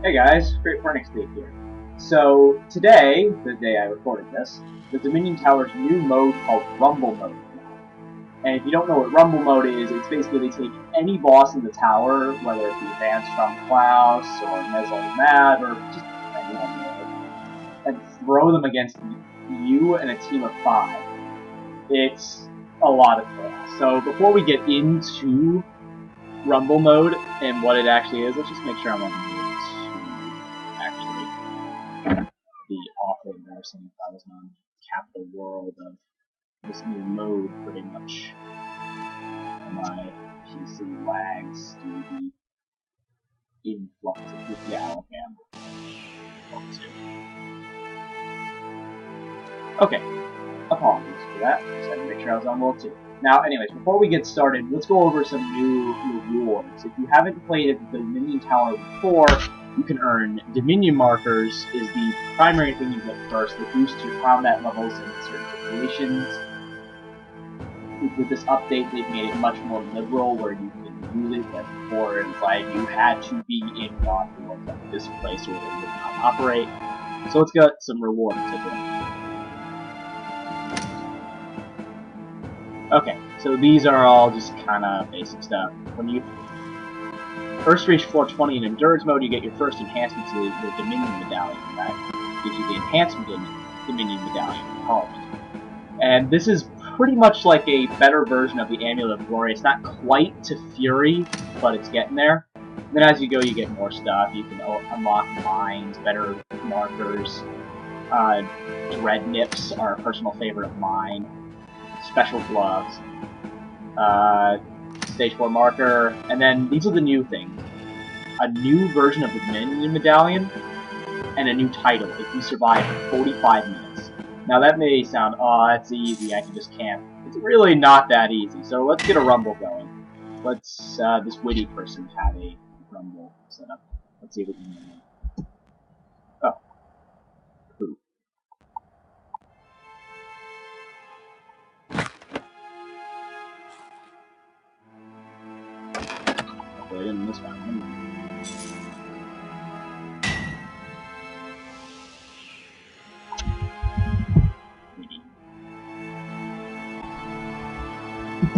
Hey guys, Great Pernix here. So today, the day I recorded this, the Dominion Tower's new mode called Rumble Mode. And if you don't know what Rumble Mode is, it's basically they take any boss in the tower, whether it be Vance from Klaus or Mezel Mad or just anyone really, and throw them against you and a team of 5. It's a lot of chaos. So before we get into Rumble Mode and what it actually is, let's just make sure I'm on mute. Be awful embarrassing if I was on Capital World of this new mode, pretty much. And my PC lags due to the influx of the Okay, apologies for that. Just had to make sure I was on World 2. Now, anyways, before we get started, let's go over some new rewards. If you haven't played the Dominion Tower before, you can earn Dominion markers, is the primary thing you get first. That boosts your combat levels in certain situations. With this update, they've made it much more liberal, where you can use it, but before it was like you had to be in God World, like this place, or it would not operate. So let's get some rewards today. Okay, so these are all just kind of basic stuff. When you first reach floor 20 in Endurance mode, you get your first enhancement to the Dominion Medallion. That gives you the Enhancement Dominion Medallion, and this is pretty much like a better version of the Amulet of Glory. It's not quite to Fury, but it's getting there. And then as you go, you get more stuff. You can unlock mines, better markers. Dread Nips are a personal favorite of mine. Special gloves, stage 4 marker, and then these are the new things. A new version of the Dominion Medallion, and a new title if you survive 45 minutes. Now that may sound, oh, that's easy, I can just camp. It's really not that easy, so let's get a rumble going. Let's, this witty person had a rumble set up. Let's see if we can do it. Oh. Cool. I didn't miss one.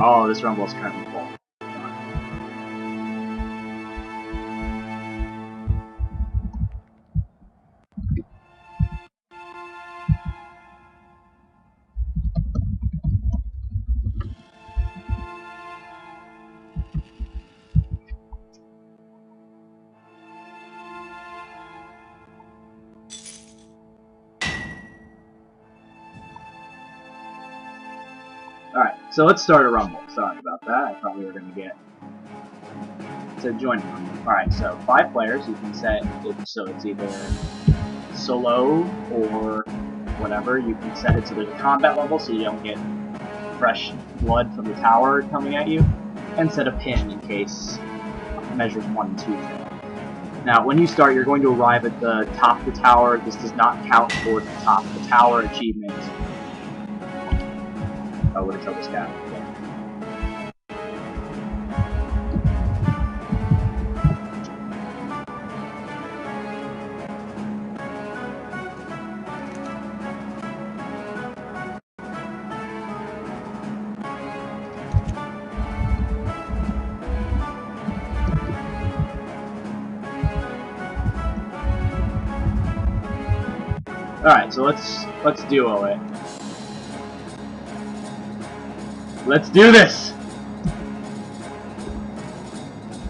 Oh, this rumble is currently full. Alright, so let's start a rumble. Sorry about that, I thought we were going to get to join a rumble. Alright, so 5 players, you can set it so it's either solo or whatever. You can set it so there's a combat level so you don't get fresh blood from the tower coming at you, and set a pin in case measures 1 and 2 fail. Now, when you start, you're going to arrive at the top of the tower. This does not count towards the top of the tower achievement. Oh, what a trouble scat. Alright, so let's duo it. Let's do this!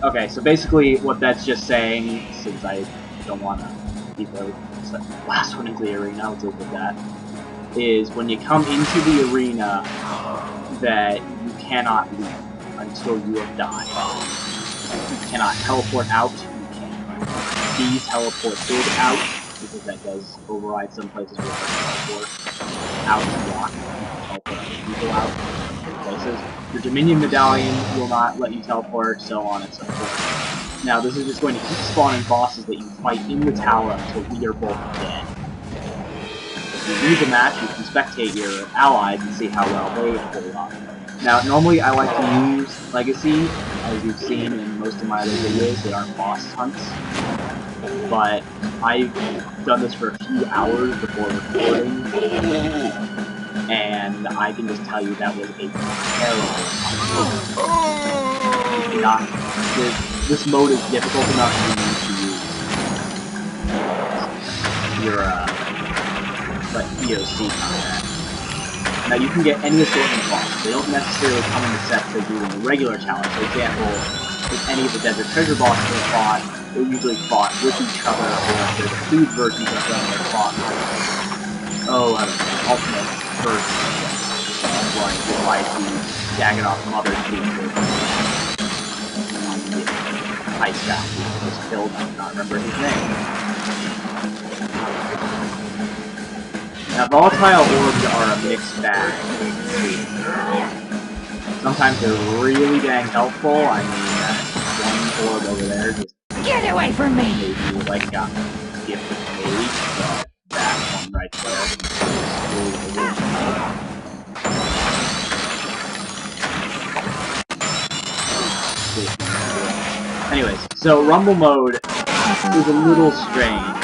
Okay, so basically what that's just saying, since I don't want to be the last one into the arena, I'll deal with that, is when you come into the arena that you cannot leave until you have died. You cannot teleport out, you can't be teleported out, because that does override some places where you teleport out to block, teleport people out. Places. Your Dominion Medallion will not let you teleport, so on and so forth. Now, this is just going to keep spawning bosses that you fight in the tower until we are both dead. If you lose a match, you can spectate your allies and see how well they hold up. Now, normally I like to use Legacy, as you've seen in most of my other videos. They aren't boss hunts. but I've done this for a few hours before recording, and I can just tell you that was a terrible time. This mode is difficult enough for you to use your EOC combat. Now you can get any assortment of bosses. They don't necessarily come in the set to do in the regular challenge. For example, if any of the Desert Treasure bosses are fought, they're usually fought with each other, or if they're the food versions of them, they're fought with, ultimate versions of like the Daggenoff Mother Team. Ice guy who was killed, I cannot remember his name. Now, volatile orbs are a mixed bag. Sometimes they're really dang helpful. I mean, that one orb over there just get away from me! Maybe like got gift of age, but that one right there is really anyways, so Rumble mode is a little strange.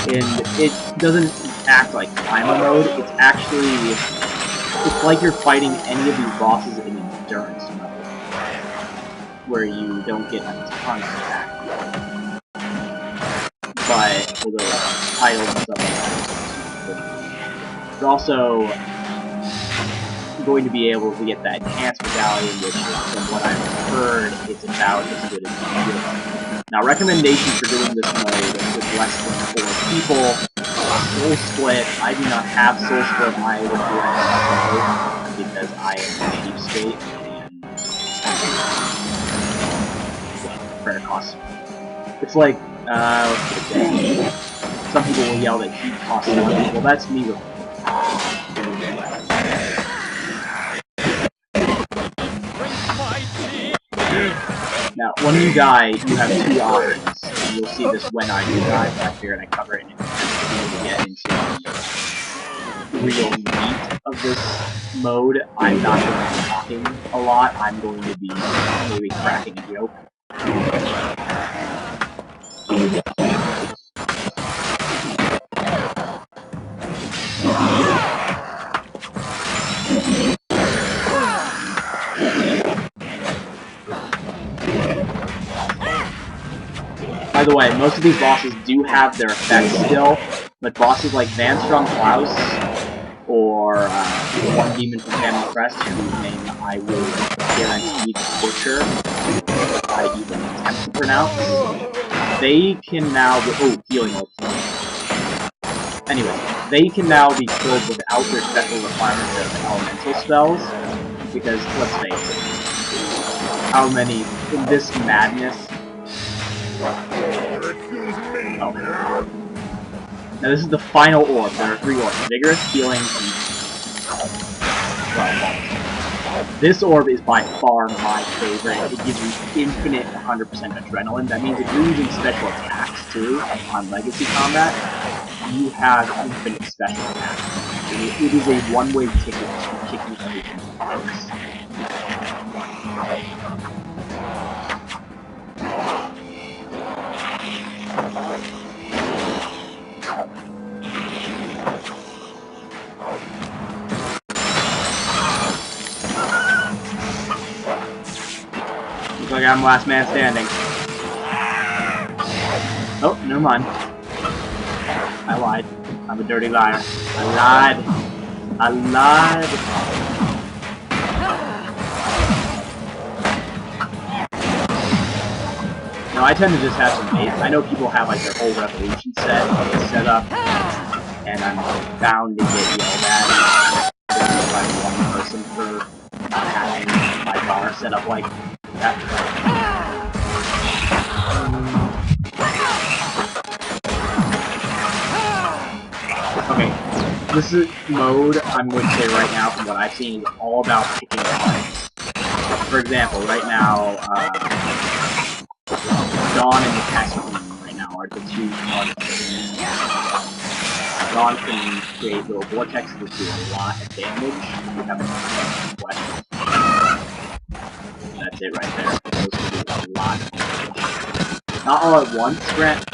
And it doesn't act like Climber mode, it's like you're fighting any of these bosses in Endurance mode, where you don't get a ton of attack. But for the titles and stuff like that, it's also going to be able to get that enhanced medallion, which, from what I've heard, it's about as good as zero. Now, recommendations for doing this mode with less than 4 people. Soul Split. I do not have Soul Split. I would do it because I am a cheapskate and prayer costs. It's like some people will yell that heat costs money. Well, that's me with. Now, when you die, you have 2 options. And you'll see this when I do die, but I figured I'd cover it in to get into the real meat of this mode. I'm not going to be talking a lot. I'm going to be maybe cracking a joke. By the way, most of these bosses do have their effects still, but bosses like Vanstrom Klaus, or the one demon from Family Crest, whose name I will guarantee to butcher, if I even attempt to pronounce, they can now be— oh, healing orb. Anyway, they can now be killed without their special requirements of elemental spells, because, let's face it, how many, in this madness— oh. Now this is the final orb. There are 3 orbs. Vigorous, Healing, and... well, this orb is by far my favorite. It gives you infinite 100% adrenaline. That means if you're using special attacks, too, on Legacy combat, you have infinite special attacks. It is a one-way ticket to kicking everything to parts. Looks like I'm last man standing. Oh, never mind. I lied. I'm a dirty liar. I lied. I lied. Now, I tend to just have some base. I know people have like their whole Revolution set up, and I'm bound to get yelled at by one person for not having my bar set up like that. Okay, this is mode I'm going to say right now, from what I've seen, is all about picking cards. For example, right now, Dawn and the Cascade right now are the 2 cards. Dawn can create little vortexes that do a lot of damage if you haven't questions. That's it right there. Those can do a lot. Not all at once, granted,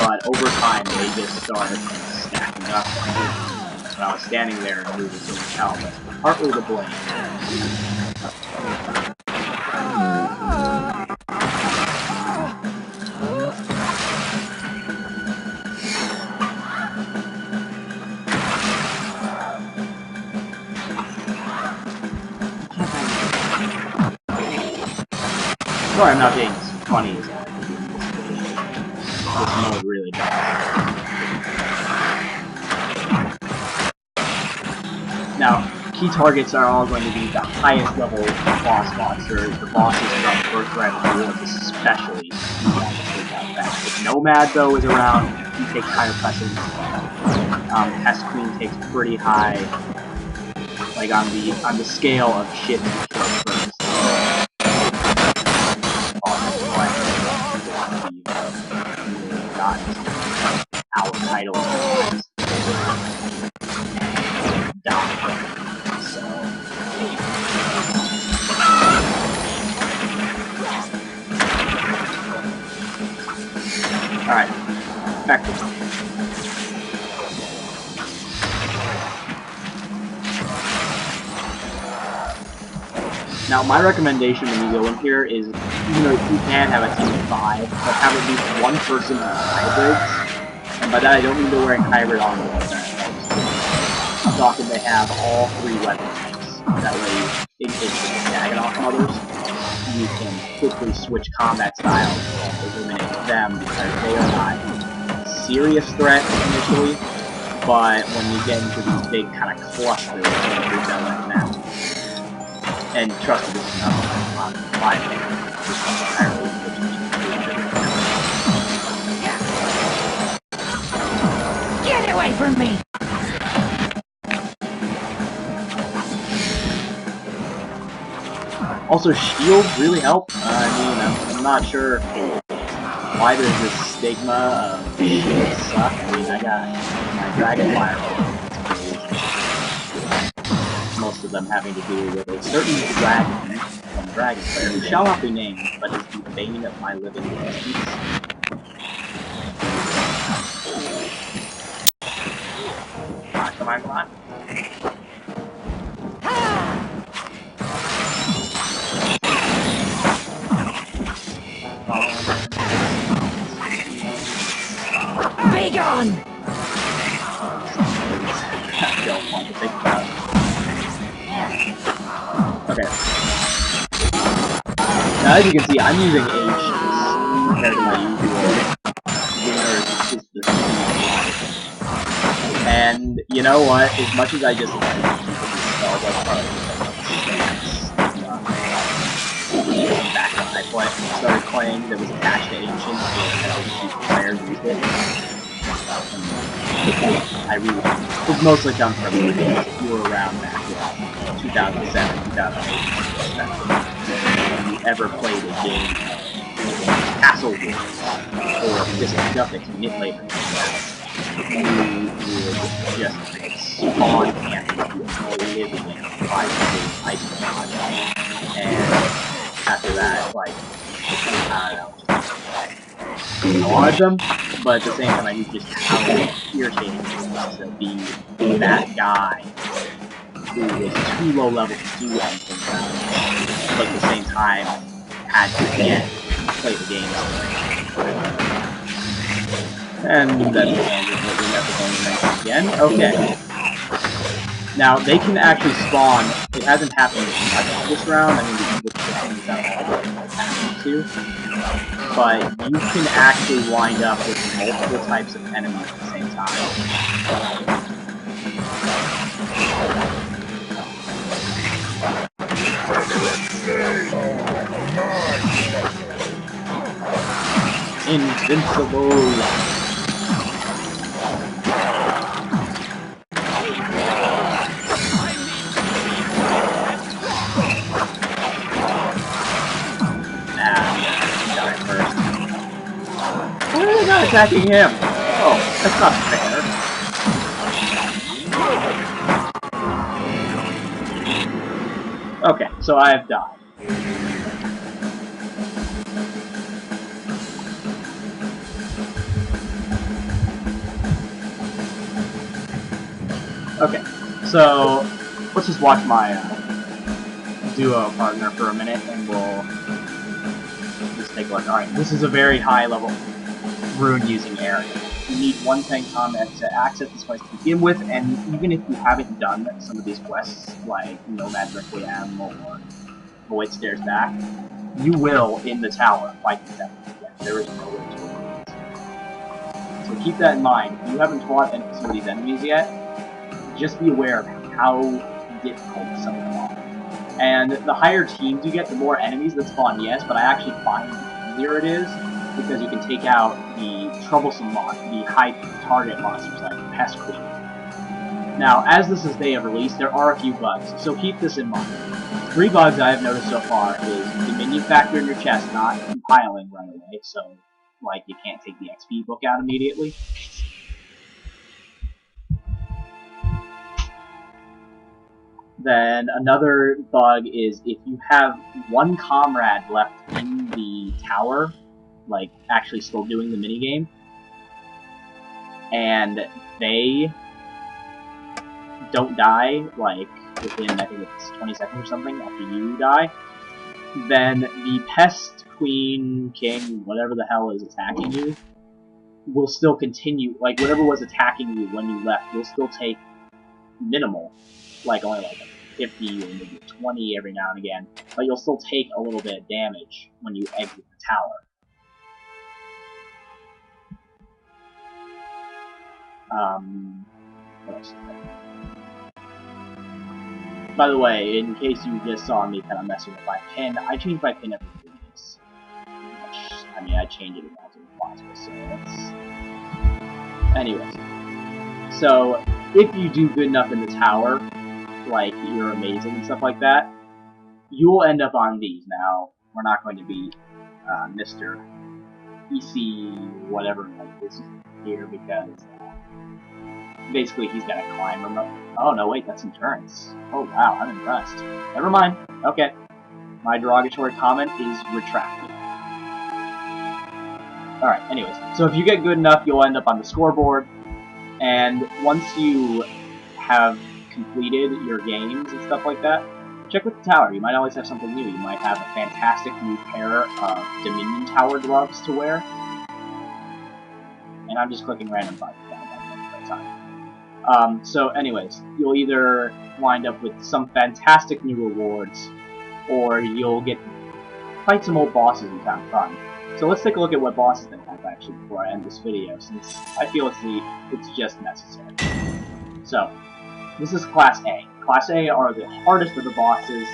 but over time they just started stacking up. When I was standing there and losing so much health, that's partly the blame. Sorry, I'm not being as funny as I could be in this video. This mode really does. Now, key targets are all going to be the highest level boss monsters, the bosses from First Red Rewards especially. If Nomad, though, is around, he takes higher precedence. Pest Queen takes pretty high, like on the scale of shit to kill first. Got our title down. So alright, back to it. Now, my recommendation when you go in here is, you can have a team of 5, but have at least one person in hybrids. And by that, I don't mean they're wearing hybrid armor. I'm talking they have all 3 weapon types. That way, in case they get tagging off from others, you can quickly switch combat styles and eliminate them because they are not a serious threat initially, but when you get into these big kind of clusters, they're like that. And trust me, this is not my opinion. This is entirely Get away from me! Also, shields really help. I mean, I'm not sure why there's this stigma of shields suck. I mean, I got my Dragon Fire. Most of them having to do with a certain dragon from Dragon Slayer, who shall not be named, but is the bane of my living existence. Come on, come on. Be gone! I don't want to think about it. Okay. Now, as you can see, I'm using H compared to my usual. And you know what? As much as I just like back when I started playing that was attached to Ancient, where players used it. I really, it was mostly come from you were around back in 2007, 2008. If you ever played a game, Castle Wars, or just nothing, later, you would just spawn and live in 5 ice and after that, like, I don't know, I wanted them, but at the same time I knew just how irritating it was to be that guy who was too low level to do anything about it, but at the same time had to play the game. And that's again. Okay. Now they can actually spawn. It hasn't happened much this round. I mean, too. But you can actually wind up with multiple types of enemies at the same time. Invincible. Why are they not attacking him? Oh, that's not fair. Okay, so I have died. Okay, so let's just watch my duo partner for a minute, and we'll just take a look. Alright, this is a very high level rune using area. You need one tank combat to access this place to begin with, and even if you haven't done some of these quests, like Nomad Requiem or Void Stairs Back, you will, in the tower, fight these enemies again. There is no way to avoid it. So keep that in mind. If you haven't fought some of these enemies yet, just be aware of how difficult some of them are. And the higher teams you get, the more enemies that spawn, yes, but I actually find the easier it is, because you can take out the troublesome the high target monsters like Pest Queen. Now, as this is day of release, there are a few bugs, so keep this in mind. 3 bugs I have noticed so far is the minion factor in your chest not compiling right away, so like you can't take the XP book out immediately. Then another bug is if you have one comrade left in the tower, like actually still doing the minigame, and they don't die, like within, I think it's 20 seconds or something after you die, then the Pest Queen, King, whatever the hell is attacking you, will still continue, like whatever was attacking you when you left, will still take minimal, like only like 50 or maybe 20 every now and again, but you'll still take a little bit of damage when you exit the tower. What else? By the way, in case you just saw me kind of messing with my pin, I change my pin every 3 days. I mean, I change it as often as possible, so that's... Anyways. So, if you do good enough in the tower, like you're amazing and stuff like that, you will end up on these. Now, we're not going to be Mr. EC whatever like this here, because basically he's got to climb him up. Oh no, wait, that's endurance. Oh wow, I'm impressed. Never mind. Okay. My derogatory comment is retracted. Alright, anyways. So if you get good enough, you'll end up on the scoreboard, and once you have completed your games and stuff like that, check with the tower. You might always have something new. You might have a fantastic new pair of Dominion Tower gloves to wear. And I'm just clicking random buttons at a time. So anyways, you'll either wind up with some fantastic new rewards, or you'll get fight some old bosses and have fun. So let's take a look at what bosses they have actually before I end this video, since I feel it's just necessary. So, this is Class A. Class A are the hardest of the bosses,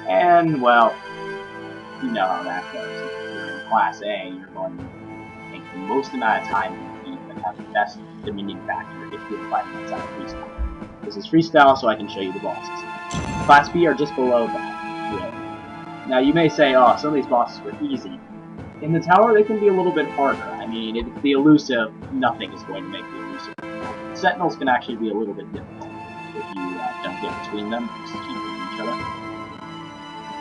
and well, you know how that goes. If you're in Class A, you're going to take the most amount of time to beat and have the best Dominion factor if you're fighting outside of freestyle. This is freestyle, so I can show you the bosses. Class B are just below that, really. Now you may say, oh, some of these bosses were easy. In the tower, they can be a little bit harder. I mean, it's the elusive, nothing is going to make the elusive. Sentinels can actually be a little bit difficult if you don't get between them, just keep hitting each other.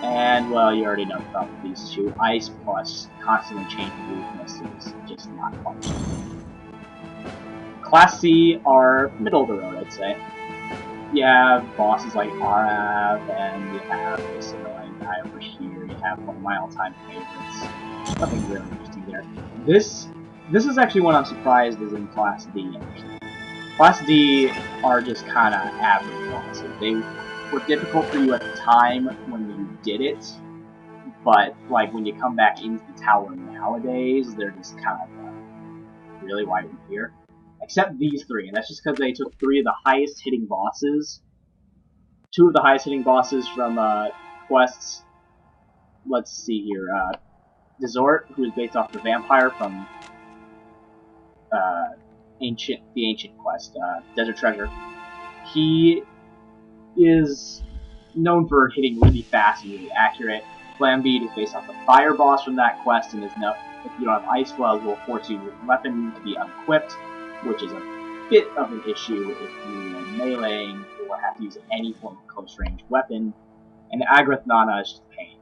And, well, you already know about these two. Ice plus constantly changing weakness is just not fun. Class C are middle of the road, I'd say. You have bosses like Arav, and you have this annoying guy over here. You have one of my all-time favorites. Nothing really interesting there. This is actually one I'm surprised is in Class D, actually. Class D are just kind of average bosses. They were difficult for you at the time when you did it, but like when you come back into the tower nowadays, they're just kind of really why are you here? Except these 3, and that's just because they took 3 of the highest hitting bosses, 2 of the highest hitting bosses from quests. Let's see here, Desort, who is based off the vampire from the ancient quest, Desert Treasure. He is known for hitting really fast and really accurate. Flambeat is based off the fire boss from that quest, and is if you don't have ice gloves, will force your weapon to be unequipped, which is a bit of an issue if you are meleeing or have to use any form of close-range weapon. And Agrath Nana is just a pain.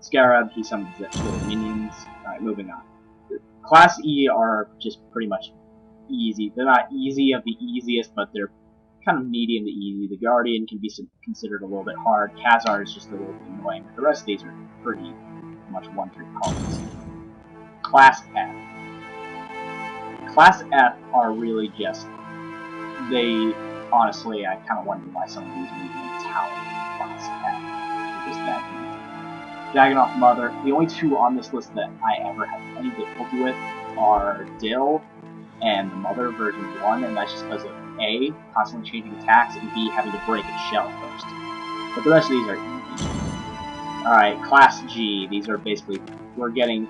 Scarab, he summons little minions. Alright, moving on. Class E are just pretty much easy. They're not easy of the easiest, but they're kind of medium to easy. The Guardian can be considered a little bit hard. Khazar is just a little bit annoying. But the rest of these are pretty much one-trick ponies. Class F. Class F are really just, they, honestly, I kind of wonder why some of these are even in Tower Class F. They're just that easy. Dagonoth Mother, the only two on this list that I ever have any difficulty with are Dill and the Mother version 1, and that's just because of A, constantly changing attacks, and B, having to break its shell first. But the rest of these are easy. Alright, Class G, these are basically, we're getting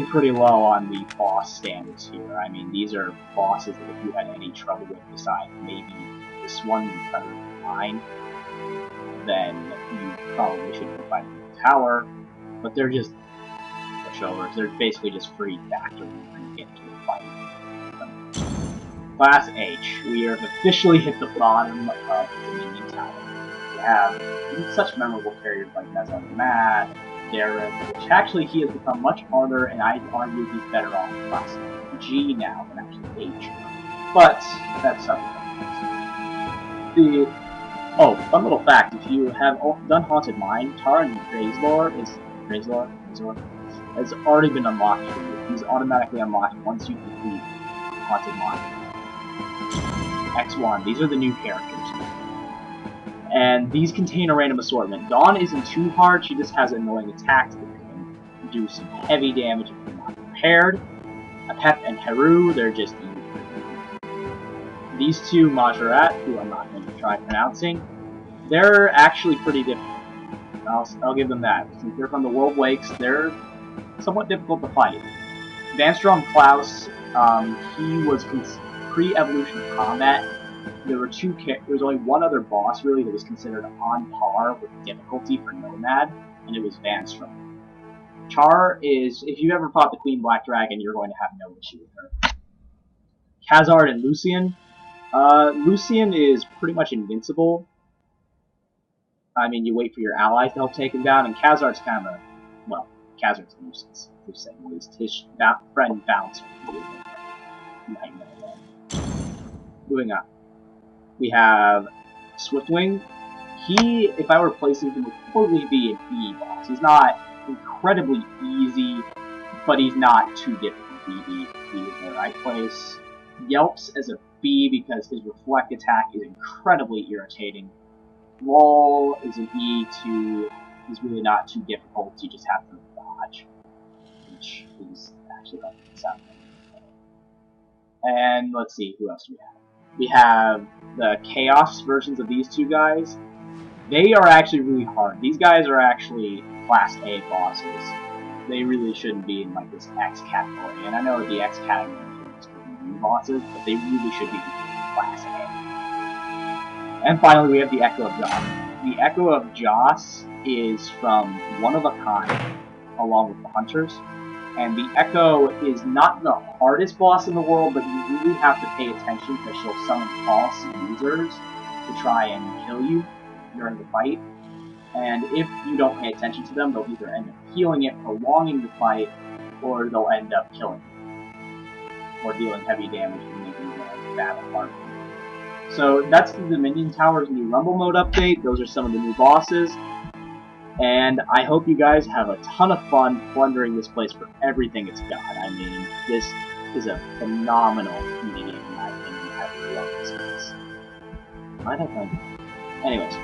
pretty low on the boss standards here. I mean, these are bosses that if you had any trouble with besides maybe this one, Predator 9, then you probably shouldn't be fighting the tower, but they're just pushovers. They're basically just free factory when you get into a fight. Class H, we have officially hit the bottom of the Dominion Tower. We have such memorable characters like Mezar the Mad, Darren, which actually he has become much harder, and I'd argue he's better off in Class G now than actually H. But that's something. Oh, fun little fact, if you have done Haunted Mine, Taran Greyslore has already been unlocked for you. He's automatically unlocked once you complete Haunted Mine. X1, these are the new characters. And these contain a random assortment. Dawn isn't too hard, she just has annoying attacks that can do some heavy damage if you're not prepared. Apep and Heru, they're just easy. These two, Majorat, who I'm not going to try pronouncing, they're actually pretty difficult. I'll give them that. Since they're from the World Wakes, they're somewhat difficult to fight. Vanstrom Klaus, he was pre-evolution combat. There was only one other boss really that was considered on par with difficulty for Nomad, and it was Vanstrom. Char is, if you ever fought the Queen Black Dragon, you're going to have no issue with her. Khazard and Lucian. Lucian is pretty much invincible. I mean, you wait for your allies to help take him down, and Khazard's kind of a, well, Khazard's a nuisance, to say the least. His friend Bouncer. Moving on. We have Swiftwing. He, if I were placing him, would probably be an E boss. He's not incredibly easy, but he's not too difficult to be in the right place. Yelps as a B because his reflect attack is incredibly irritating. Roll is an E too. He's really not too difficult. You just have to dodge, which is actually hard to sound. And let's see, who else do we have? We have the Chaos versions of these two guys. They are actually really hard. These guys are actually Class A bosses. They really shouldn't be in like this X category. And I know the X category is new bosses, but they really should be Class A. And finally, we have the Echo of Joss. The Echo of Joss is from One of a Kind, along with the Hunters. And the Echo is not the hardest boss in the world, but you really have to pay attention because she'll summon false users to try and kill you during the fight. And if you don't pay attention to them, they'll either end up healing it, prolonging the fight, or they'll end up killing you, or dealing heavy damage and making the battle harder. So that's the Dominion Tower's new Rumble Mode update. Those are some of the new bosses. And I hope you guys have a ton of fun plundering this place for everything it's got. I mean, this is a phenomenal medium in my opinion. I love this place. Might have fun. Anyways,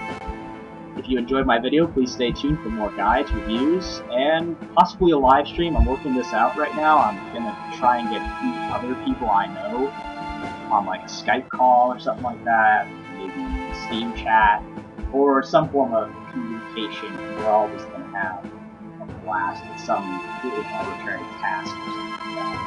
if you enjoyed my video, please stay tuned for more guides, reviews, and possibly a live stream. I'm working this out right now. I'm gonna try and get a few other people I know on like a Skype call or something like that, maybe Steam chat, or some form of communication. We're all just going to have a blast with some really arbitrary task or something like that.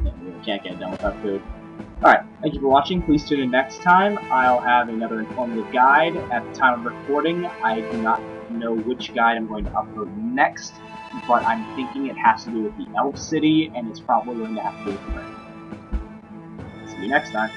Yeah, we really can't get done without food. Alright, thank you for watching. Please tune in next time. I'll have another informative guide. At the time of recording, I do not know which guide I'm going to upload next, but I'm thinking it has to do with the Elf City, and it's probably going to have to do with the See you next time.